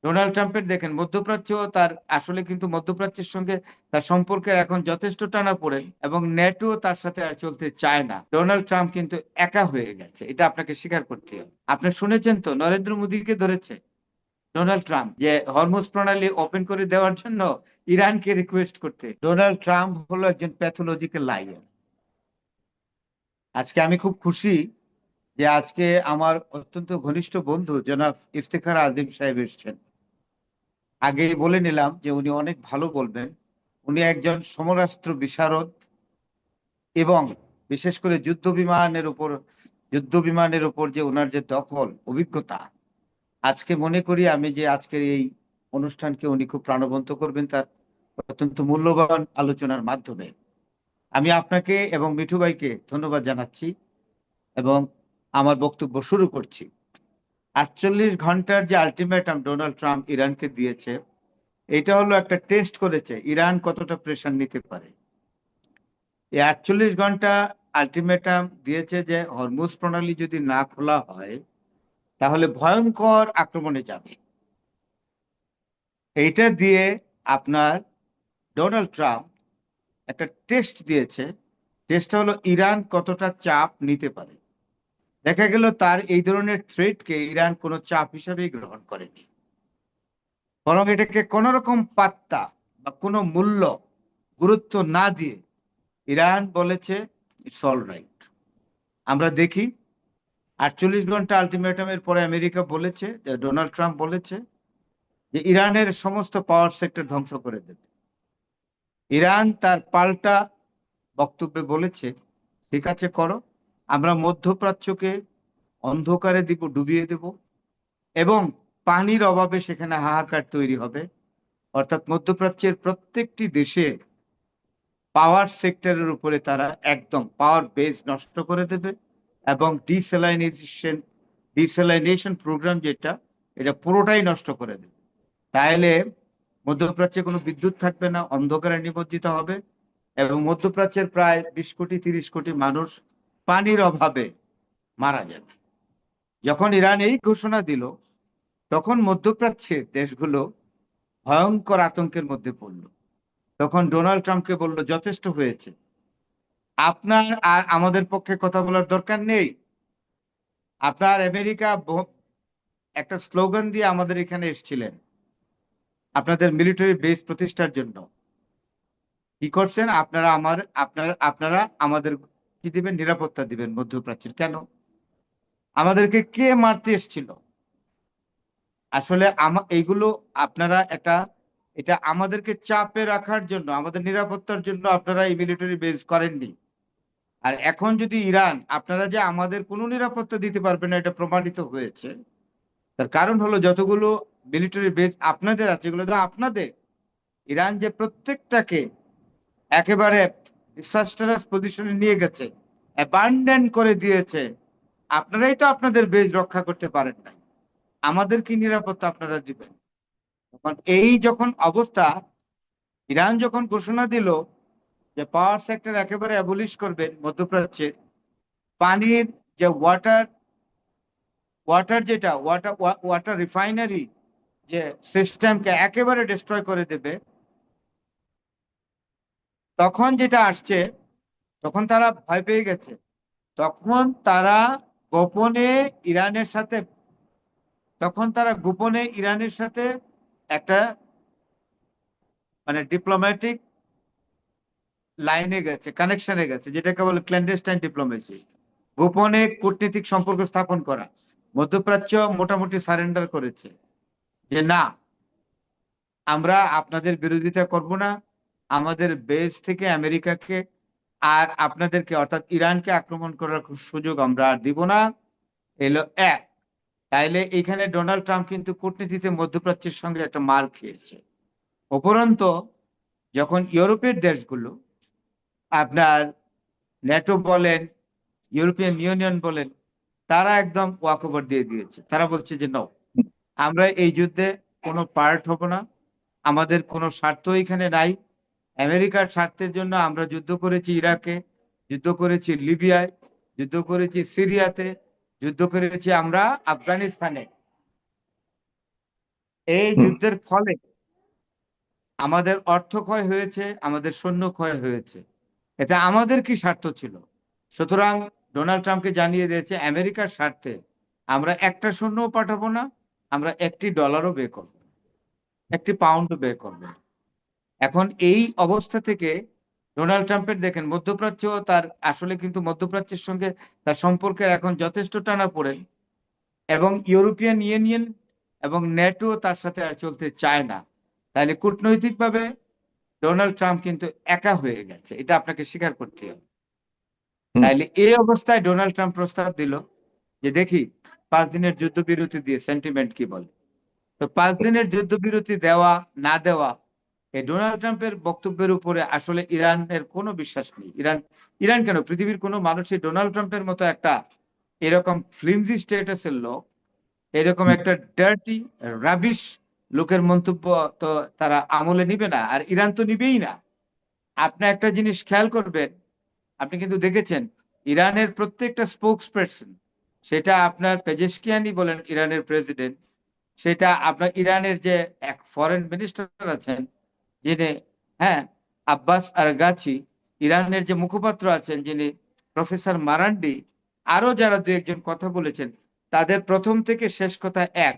Donald ট্রাম্পের দেখেন মধ্যপ্রাচ্য তার আসলে কিন্তু মধ্যপ্রাচ্যের সঙ্গে তার সম্পর্কের এখন যথেষ্ট টানাপোড়েন এবং ন্যাটো তার সাথে আর চলতে চায় না। ডোনাল্ড ট্রাম্প কিন্তু একা হয়ে গেছে, এটা আপনাকে স্বীকার করতে হবে। আপনি শুনেছেন তো নরেন্দ্র মোদীকে ধরেছে ডোনাল্ড ট্রাম্প যে হরমুজ প্রণালী ওপেন করে দেওয়ার জন্য ইরানকে রিকোয়েস্ট করতে। ডোনাল্ড ট্রাম্প হলো একজন প্যাথোলজিক্যাল লায়ার। আজকে আমি খুব খুশি যে আজকে আমার অত্যন্ত ঘনিষ্ঠ বন্ধু জনাব ইফতেখার আজিম সাহেব এসেছেন। আগেই বলে নিলাম যে উনি অনেক ভালো বলবেন। উনি একজন সমরাস্ত্র বিশারদ এবং বিশেষ করে যুদ্ধ বিমানের উপর যে ওনার যে দখল অভিজ্ঞতা, আজকে মনে করি আমি যে আজকের এই অনুষ্ঠানকে উনি খুব প্রাণবন্ত করবেন তার অত্যন্ত মূল্যবান আলোচনার মাধ্যমে। আমি আপনাকে এবং মিঠু ভাইকে ধন্যবাদ জানাচ্ছি এবং আমার বক্তব্য শুরু করছি। 48 ঘন্টার যে আলটিমেটাম ডোনাল্ড ট্রাম্প ইরানকে দিয়েছে, এটা হলো একটা টেস্ট করেছে ইরান কতটা প্রেশার নিতে পারে। এই 48 ঘন্টা আলটিমেটাম দিয়েছে যে হরমুজ প্রণালী যদি না খোলা হয় তাহলে ভয়ঙ্কর আক্রমণে যাবে। এইটা দিয়ে আপনার ডোনাল্ড ট্রাম্প একটা টেস্ট দিয়েছে। টেস্টটা হলো ইরান কতটা চাপ নিতে পারে। দেখা গেল তার এই ধরনের থ্রেটকে ইরান কোনো চাপ হিসাবেই গ্রহণ করেনি, বরং এটাকে কোন রকম পাত্তা বা কোনো মূল্য গুরুত্ব না দিয়ে ইরান বলেছে ইটস অল রাইট। আমরা দেখি 48 ঘন্টা আলটিমেটামের পরে আমেরিকা বলেছে, যে ডোনাল্ড ট্রাম্প বলেছে যে ইরানের সমস্ত পাওয়ার সেক্টর ধ্বংস করে দেবে। ইরান তার পাল্টা বক্তব্যে বলেছে ঠিক আছে করো, আমরা মধ্যপ্রাচ্যকে অন্ধকারে দিব, ডুবিয়ে দেব এবং পানির অভাবে সেখানে হাহাকার তৈরি হবে। অর্থাৎ মধ্যপ্রাচ্যের প্রত্যেকটি দেশের পাওয়ার সেক্টরের উপরে তারা একদম পাওয়ার বেস নষ্ট করে দেবে এবং ডিস্যালাইনেশন প্রোগ্রাম যেটা, এটা পুরোটাই নষ্ট করে দেবে। তাহলে মধ্যপ্রাচ্যে কোনো বিদ্যুৎ থাকবে না, অন্ধকারে নিমজ্জিত হবে এবং মধ্যপ্রাচ্যের প্রায় 20 কোটি 30 কোটি মানুষ পানির অভাবে মারা যাবে। যখন ইরান এই ঘোষণা দিল তখন মধ্যপ্রাচ্যের দেশগুলো ভয়ঙ্কর আতঙ্কের মধ্যে পড়ল। তখন ডোনাল্ড ট্রাম্পকে বলল যথেষ্ট হয়েছে, আপনার আর আমাদের পক্ষে কথা বলার দরকার নেই। আপনার আমেরিকা একটা স্লোগান দিয়ে আমাদের এখানে এসেছিলেন আপনাদের মিলিটারি বেস প্রতিষ্ঠার জন্য। কি করছেন আপনারা? আপনারা আমাদের কি দিবেন? নিরাপত্তা দিবেন মধ্যপ্রাচ্যের। কেন? আমাদেরকে কে মারতে এসেছিল? আসলে এইগুলো আপনারা এটা আমাদেরকে চাপে রাখার জন্য, আমাদের নিরাপত্তার জন্য আপনারা এই মিলিটারি বেস করেননি। আর এখন যদি ইরান, আপনারা যে আমাদের কোনো নিরাপত্তা দিতে পারবে না এটা প্রমাণিত হয়েছে। তার কারণ হলো যতগুলো মিলিটারি বেস আপনাদের আছে এগুলো তো আপনাদের। ইরান যে প্রত্যেকটাকে একেবারে ডিসাস্টারাস পজিশনে নিয়ে গেছে, অ্যাবান্ডন করে দিয়েছে। আপনারাই তো আপনাদের বেস রক্ষা করতে পারেন না, আমাদের কি নিরাপত্তা আপনারা দিবেন? তখন যখন অবস্থা, ইরান যখন ঘোষণা দিল যে পাওয়ার সেক্টর একেবারে অ্যাবলিশ করবেন মধ্যপ্রাচ্যে, পানির যে ওয়াটার যেটা ওয়াটার রিফাইনারি যে সিস্টেমকে একেবারে ডিস্ট্রয় করে দেবে, তখন যেটা আসছে, তখন তারা ভয় পেয়ে গেছে। তখন তারা গোপনে ইরানের সাথে তখন তারা গোপনে ইরানের সাথে একটা মানে ডিপ্লোম্যাটিক লাইনে গেছে, কানেকশনে গেছে, যেটাকে বলে ক্ল্যান্ডেস্টাইন ডিপ্লোমেসি। গোপনে কূটনীতিক সম্পর্ক স্থাপন করা। মধ্যপ্রাচ্য মোটামুটি সারেন্ডার করেছে যে না, আমরা আপনাদের বিরোধিতা করব না, আমাদের বেস থেকে আমেরিকাকে আর আপনাদেরকে অর্থাৎ ইরানকে আক্রমণ করার সুযোগ আমরা আর দিব না। এলো এক। তাইলে এখানে ডোনাল্ড ট্রাম্প কিন্তু কূটনীতিতে মধ্যপ্রাচ্যের সঙ্গে একটা মার খেয়েছে। উপরন্ত যখন ইউরোপের দেশগুলো, আপনার ন্যাটো বলেন, ইউরোপিয়ান ইউনিয়ন বলেন, তারা একদম ওয়াকওভার দিয়ে দিয়েছে। তারা বলছে যে নো, আমরা এই যুদ্ধে কোনো পার্ট হব না, আমাদের কোনো স্বার্থ এখানে নাই। আমেরিকার স্বার্থের জন্য আমরা যুদ্ধ করেছি ইরাকে, যুদ্ধ করেছি লিবিয়ায়, যুদ্ধ করেছি সিরিয়াতে, যুদ্ধ করেছি আমরা আফগানিস্তানে। এই হুম। যুদ্ধের ফলে আমাদের অর্থ ক্ষয় হয়েছে, আমাদের সৈন্য ক্ষয় হয়েছে। এতে আমাদের কি স্বার্থ ছিল? সুতরাং ডোনাল্ড ট্রাম্পকে জানিয়ে দিয়েছে আমেরিকার স্বার্থে আমরা একটা সৈন্যও পাঠাবো না, আমরা একটি ডলারও ব্যয় করবো না, একটি পাউন্ডও ব্যয় করবো না। এখন এই অবস্থা থেকে ডোনাল্ড ট্রাম্পের দেখেন মধ্যপ্রাচ্য তার আসলে কিন্তু মধ্যপ্রাচ্যের সঙ্গে তার সম্পর্কের এখন যথেষ্ট টানাপোড়েন, এবং ইউরোপিয়ান ইউনিয়ন এবং ন্যাটো তার সাথে আর চলতে চায় না। তাহলে কূটনৈতিকভাবে ডোনাল্ড ট্রাম্প কিন্তু একা হয়ে গেছে, এটা আপনাকে স্বীকার করতে হবে। হুম। তাইলে এই অবস্থায় ডোনাল্ড ট্রাম্প প্রস্তাব দিল যে দেখি 5 দিনের যুদ্ধবিরতি দিয়ে সেন্টিমেন্ট কি বলে। তো 5 দিনের যুদ্ধবিরতি দেওয়া না দেওয়া, এই ডোনাল্ড ট্রাম্পের বক্তব্যের উপরে আসলে ইরানের কোনো বিশ্বাস নেই। ইরান কেন, পৃথিবীর কোনো মানুষই ডোনাল্ড ট্রাম্পের মতো একটা এরকম ফ্লিমজি স্ট্যাটাসের লোক, এরকম একটা ডার্টি রাবিশ লোকের মন্তব্য তো তারা আমলে নিবে না, আর ইরান তো নিবেই না। আপনি একটা জিনিস খেয়াল করবেন, আপনি কিন্তু দেখেছেন ইরানের প্রত্যেকটা স্পোকস পারসন, সেটা আপনার পেজেশকিয়ানি বলেন ইরানের প্রেসিডেন্ট, সেটা আপনার ইরানের যে এক ফরেন মিনিস্টার আছেন যিনি, হ্যাঁ, আব্বাস আরগাচি, ইরানের যে মুখপাত্র আছেন যিনি প্রফেসর মারান্ডি, আরো যারা দু একজন কথা বলেছেন, তাদের প্রথম থেকে শেষ কথা এক।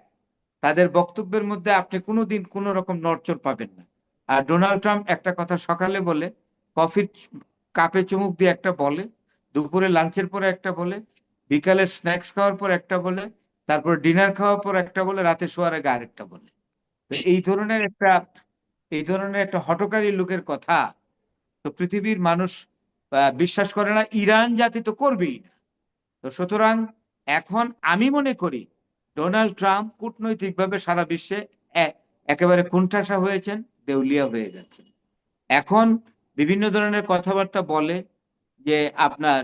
তাদের বক্তব্যের মধ্যে আপনি কোনোদিন কোনো রকম নড়চড় পাবেন না। আর ডোনাল্ড ট্রাম্প একটা কথা সকালে বলে, কফির কাপে চুমুক দিয়ে একটা বলে, দুপুরে লাঞ্চের পরে একটা বলে, বিকালের স্ন্যাক্স খাওয়ার পর একটা বলে, তারপর ডিনার খাওয়ার পর একটা বলে, রাতে শোয়ার আগে আরেকটা বলে। তো এই ধরনের একটা হঠকারী লোকের কথা তো পৃথিবীর মানুষ বিশ্বাস করে না, ইরান জাতি তো করবেই না। তো সুতরাং এখন আমি মনে করি ডোনাল্ড ট্রাম্প কূটনৈতিকভাবে সারা বিশ্বে একেবারে কোণঠাসা হয়েছেন, দেউলিয়া হয়ে গেছেন। এখন বিভিন্ন ধরনের কথাবার্তা বলে যে আপনার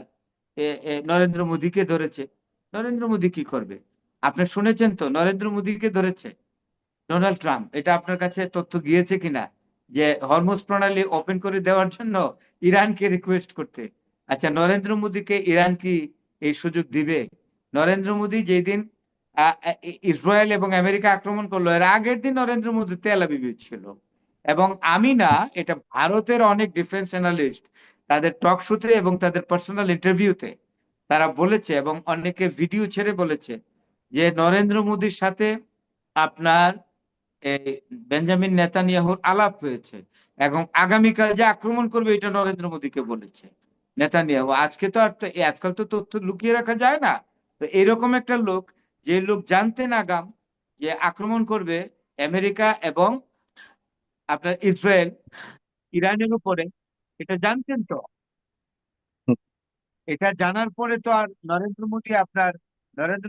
নরেন্দ্র মোদীকে ধরেছে। নরেন্দ্র মোদী কি করবে? আপনি শুনেছেন তো নরেন্দ্র মোদীকে ধরেছে ডোনাল্ড ট্রাম্প। এটা আপনার কাছে তথ্য গিয়েছে কিনা যে হরমুজ প্রণালী ওপেন করে দেওয়ার জন্য ইরানকে রিকোয়েস্ট করতে? আচ্ছা, নরেন্দ্র মোদীকে ইরান কি এই সুযোগ দিবে? নরেন্দ্র মোদী যেই দিন ইসরায়েল এবং আমেরিকা আক্রমণ করলো, এর আগের দিন নরেন্দ্র মোদী তেল আবিবে ছিল। এবং আমি না, এটা ভারতের অনেক ডিফেন্স অ্যানালিস্ট তাদের টক শোতে এবং তাদের পার্সোনাল ইন্টারভিউতে তারা বলেছে, এবং অনেকে ভিডিও ছেড়ে বলেছে যে নরেন্দ্র মোদীর সাথে আপনার এই বেঞ্জামিন নেতানিয়াহুর আলাপ হয়েছে, এবং আগামীকাল যে আক্রমণ করবে এটা নরেন্দ্র মোদীকে বলেছে নেতানিয়াহু। আজকে তো আর তো আজকাল তো তথ্য লুকিয়ে রাখা যায় না। তো এরকম একটা লোক, যে লোক জানতেন আগাম যে আক্রমণ করবে আমেরিকা এবং আপনার ইসরায়েল ইরানের উপরে, এটা জানতেন তো। এটা জানার পরে তো আর নরেন্দ্র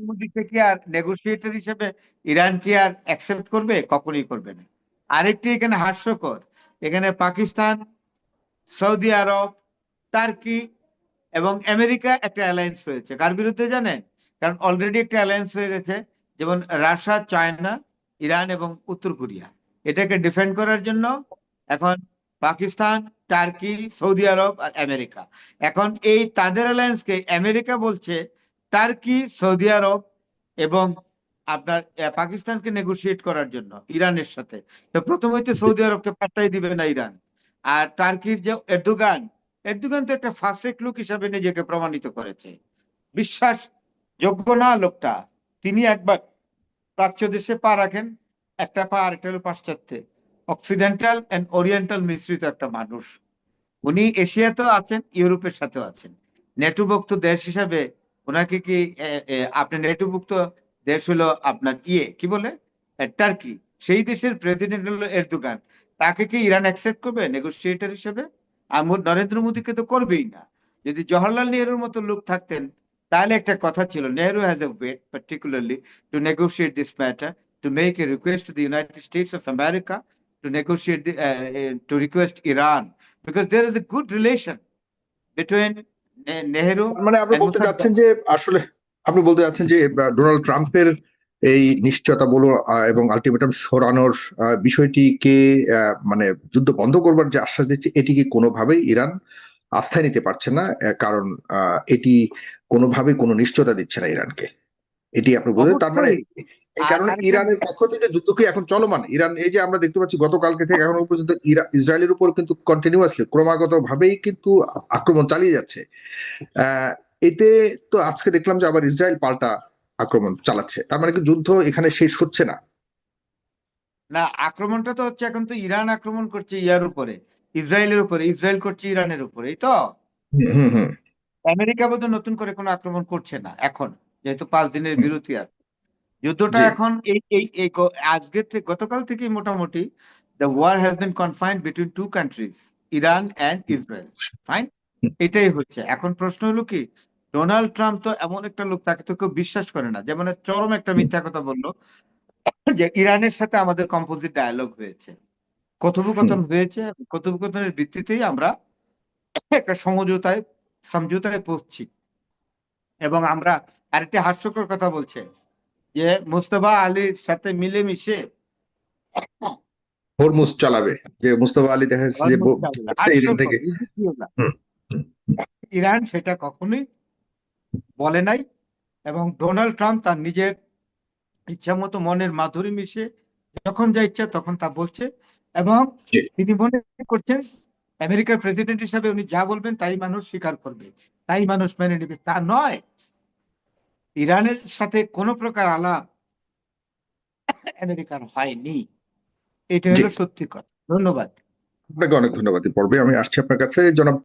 মোদীকে কি আর নেগোসিয়েটর হিসেবে ইরান কি আর অ্যাকসেপ্ট করবে? কখনোই করবে না। আরেকটি এখানে হাস্যকর, এখানে পাকিস্তান, সৌদি আরব, টার্কি এবং আমেরিকা একটা অ্যালায়েন্স হয়েছে। কার বিরুদ্ধে জানেন? কারণ অলরেডি একটা অ্যালায়েন্স হয়ে গেছে, যেমন রাশিয়া, চায়না, ইরান এবং উত্তর কোরিয়া। এটাকে ডিফেন্ড করার জন্য এখন পাকিস্তান, টার্কি, সৌদি আরব আর আমেরিকা। এখন এই তাদের অ্যালায়েন্সকে আমেরিকা বলছে টার্কি, সৌদি আরব এবং আপনার পাকিস্তানকে নেগোশিয়েট করার জন্য ইরানের সাথে। তো প্রথম হইতে সৌদি আরবকে পাত্তাই দিবে না ইরান। আর টার্কির যে এরদোগান, এরদোগান তো একটা ফাসেক লোক হিসাবে নিজেকে প্রমাণিত করেছে, বিশ্বাস যোগ্য না লোকটা। তিনি একবার প্রাচ্য দেশে পা রাখেন, একটা পা আরেকটা হলো পাশ্চাত্যে, অক্সিডেন্টাল এন্ড ওরিয়েন্টাল মিশ্রিত একটা মানুষ। উনি এশিয়াতেও আছেন, ইউরোপের সাথেও আছেন। নেটোভুক্ত দেশ হিসাবে ওনাকে কি আপনি নেটোভুক্ত দেশ হলো আপনার কি বলে টার্কি, সেই দেশের প্রেসিডেন্ট হলো এরদোগান। তাকে কি ইরান অ্যাকসেপ্ট করবে নেগোসিয়েটর হিসেবে? নরেন্দ্র মোদীকে তো করবেই না। যদি জওহরলাল নেহরুর মতো লোক থাকতেন, তাহলে একটা কথা ছিল, Nehru has a way particularly to negotiate this matter, to make a request to the United States of America, to negotiate to request Iran, because there is a good relation between Nehru মানে আপনি and বলতে Mossadegh. চাচ্ছেন যে আসলে আপনি বলতে চাচ্ছেন যে ডোনাল্ড ট্রাম্পের এই নিশ্চয়তা বলো এবং আলটিমেটাম সরানোর বিষয়টিকে মানে যুদ্ধ বন্ধ করবার যে আশ্বাস দিচ্ছে, এটিকে কোনোভাবেই ইরান আস্থায় নিতে পারছে না, কারণ এটি কোনোভাবেই কোনো নিশ্চয়তা দিচ্ছে না ইরানকে, এটি আপনি বলতে তার মানে অবশ্যই এই কারণে আরেকটা ইরানের পক্ষ থেকে যুদ্ধ কি এখন চলমান? ইরান এই যে আমরা দেখতে পাচ্ছি গতকালকে থেকে এখনো পর্যন্ত ইসরায়েলের উপর কিন্তু কন্টিনিউয়াসলি ক্রমাগত ভাবেই কিন্তু আক্রমণ চালিয়ে যাচ্ছে। আহ এতে তো আজকে দেখলাম যে আবার ইসরায়েল পাল্টা আক্রমণ চালাচ্ছে, তার মানে কি যুদ্ধ এখানে শেষ হচ্ছে না? না, আক্রমণটা তো হচ্ছে এখন তো ইরান আক্রমণ করছে ইয়ার উপরে, ইসরায়েলের উপরে, ইসরায়েল করছে ইরানের উপরে, এই তো। হুম হুম আমেরিকা বোধহয় নতুন করে কোনো আক্রমণ করছে না এখন, যেহেতু 5 দিনের হুম, বিরতি আছে। যুদ্ধটা জি এখন এই আজকে থেকে গতকাল থেকে মোটামুটি the war has been confined between two countries, Iran and Israel. Fine, এটাই হচ্ছে এখন। প্রশ্ন হলো কি, ডোনাল্ড ট্রাম্প তো এমন একটা লোক, তাকে তো কেউ বিশ্বাস করে না, যেমন চরম একটা মিথ্যা কথা বললো যে ইরানের সাথে আমাদের কম্পোজিট ডায়ালগ হয়েছে, হুম, কথোপকথন হয়েছে, কথোপকথনের ভিত্তিতেই আমরা একটা সমঝোতায় পৌঁছছি। এবং আমরা আরেকটি হাস্যকর কথা বলছে যে মুস্তফা আলীর সাথে মিলেমিশে হরমুজ চালাবে, যে মুস্তফা আলী দেখা যাচ্ছে যে হরমুজ চালাবে। বলছে ইরান হাস্যকর, থেকে। ridicule। হুম, হুম, ইরান সেটা কখনোই বলে নাই, এবং ডোনাল্ড ট্রাম্প তার নিজের ইচ্ছা মতো মনের মাধুরী মিশে যখন যা ইচ্ছা তখন তা বলছে। এবং জি তিনি মনে করছেন আমেরিকার প্রেসিডেন্ট হিসাবে উনি যা বলবেন তাই মানুষ স্বীকার করবে, তাই মানুষ মেনে নেবে, তা নয়। ইরানের সাথে কোনো প্রকার আলাপ আমেরিকার হয়নি, এটা জি হলো সত্যি কথা। ধন্যবাদ। আপনাকে অনেক ধন্যবাদ। এই পর্বে আমি আসছি আপনার কাছে, জনাব।